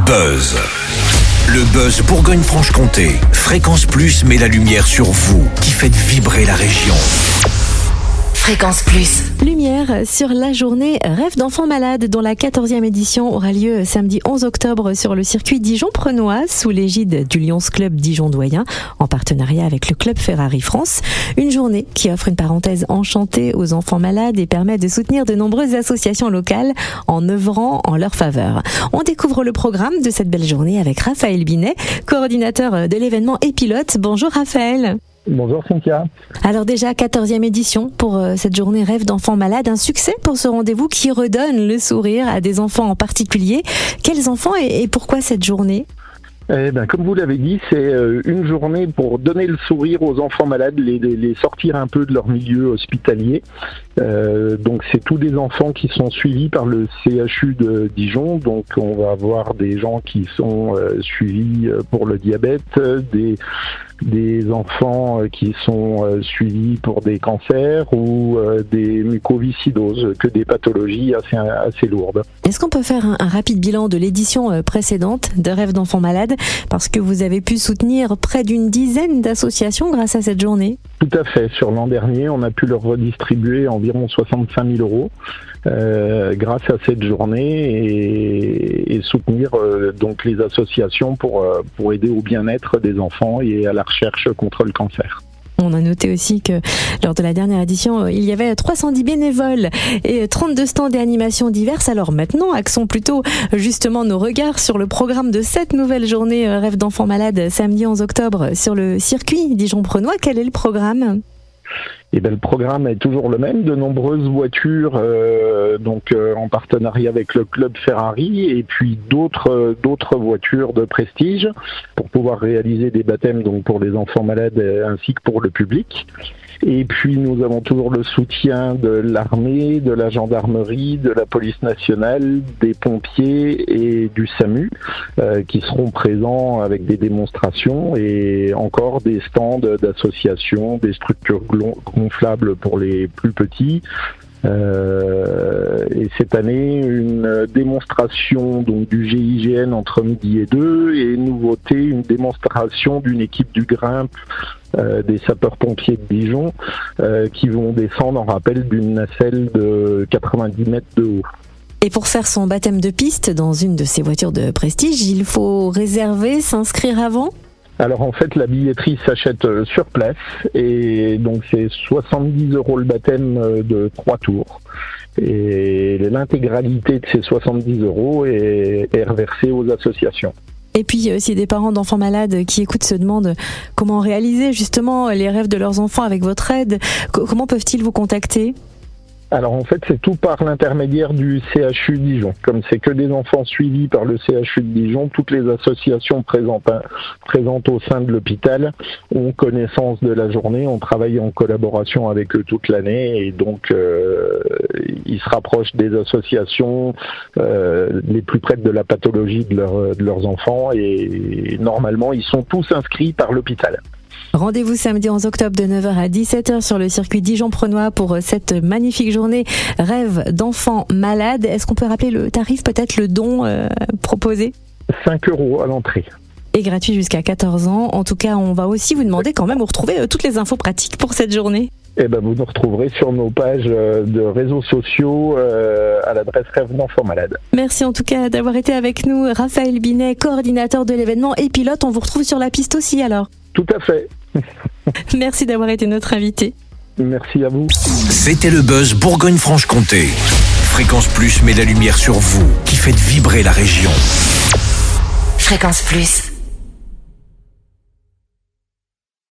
Buzz. Le Buzz Bourgogne-Franche-Comté. Fréquence Plus met la lumière sur vous qui faites vibrer la région. Fréquence Plus. Lumière sur la journée Rêve d'enfants malades dont la 14e édition aura lieu samedi 11 octobre sur le circuit Dijon-Prenois sous l'égide du Lions Club Dijon-Doyen en partenariat avec le Club Ferrari France. Une journée qui offre une parenthèse enchantée aux enfants malades et permet de soutenir de nombreuses associations locales en œuvrant en leur faveur. On découvre le programme de cette belle journée avec Raphaël Binet, coordinateur de l'événement et pilote. Bonjour Raphaël. Bonjour Cynthia. Alors déjà, 14e édition pour cette journée Rêve d'enfants malades. Un succès pour ce rendez-vous qui redonne le sourire à des enfants en particulier. Quels enfants et pourquoi cette journée ? Comme vous l'avez dit, c'est une journée pour donner le sourire aux enfants malades, les sortir un peu de leur milieu hospitalier. Donc c'est tous des enfants qui sont suivis par le CHU de Dijon. Donc on va avoir des gens qui sont suivis pour le diabète, des enfants qui sont suivis pour des cancers ou des mucoviscidoses, que des pathologies assez lourdes. Est-ce qu'on peut faire un rapide bilan de l'édition précédente de Rêve d'enfants malades ? Parce que vous avez pu soutenir près d'une dizaine d'associations grâce à cette journée. Tout à fait. Sur l'an dernier, on a pu leur redistribuer environ 65 000 € grâce à cette journée et soutenir donc les associations pour aider au bien-être des enfants et à la recherche contre le cancer. On a noté aussi que lors de la dernière édition, il y avait 310 bénévoles et 32 stands et animations diverses. Alors maintenant, axons plutôt justement nos regards sur le programme de cette nouvelle journée Rêve d'enfants malades samedi 11 octobre sur le circuit Dijon-Prenois. Quel est le programme ? Le programme est toujours le même, de nombreuses voitures en partenariat avec le Club Ferrari et puis d'autres voitures de prestige pour pouvoir réaliser des baptêmes donc pour les enfants malades ainsi que pour le public. Et puis nous avons toujours le soutien de l'armée, de la gendarmerie, de la police nationale, des pompiers et du SAMU qui seront présents avec des démonstrations et encore des stands d'associations, des structures gonflables pour les plus petits. Et cette année, une démonstration donc du GIGN entre midi et 2 et nouveauté, une démonstration d'une équipe du Grimpe des sapeurs-pompiers de Dijon qui vont descendre en rappel d'une nacelle de 90 mètres de haut. Et pour faire son baptême de piste dans une de ces voitures de prestige, il faut réserver, s'inscrire avant ? Alors en fait la billetterie s'achète sur place et donc c'est 70 € le baptême de 3 tours. Et l'intégralité de ces 70 € est reversée aux associations. Et puis si des parents d'enfants malades qui écoutent se demandent comment réaliser justement les rêves de leurs enfants avec votre aide, comment peuvent-ils vous contacter ? Alors en fait c'est tout par l'intermédiaire du CHU Dijon. Comme c'est que des enfants suivis par le CHU de Dijon, toutes les associations présentes au sein de l'hôpital ont connaissance de la journée, on travaille en collaboration avec eux toute l'année et donc ils se rapprochent des associations les plus près de la pathologie de leurs enfants et normalement ils sont tous inscrits par l'hôpital. Rendez-vous samedi 11 octobre de 9h à 17h sur le circuit Dijon-Prenois pour cette magnifique journée Rêve d'enfants malades. Est-ce qu'on peut rappeler le tarif, peut-être le don proposé ? 5 € à l'entrée. Et gratuit jusqu'à 14 ans. En tout cas, on va aussi vous demander quand même où retrouver toutes les infos pratiques pour cette journée. Vous nous retrouverez sur nos pages de réseaux sociaux à l'adresse Rêve d'enfants malades. Merci en tout cas d'avoir été avec nous. Raphaël Binet, coordinateur de l'événement et pilote. On vous retrouve sur la piste aussi alors. Tout à fait. Merci d'avoir été notre invité. Merci à vous. C'était le Buzz Bourgogne-Franche-Comté. Fréquence Plus met la lumière sur vous qui faites vibrer la région. Fréquence Plus.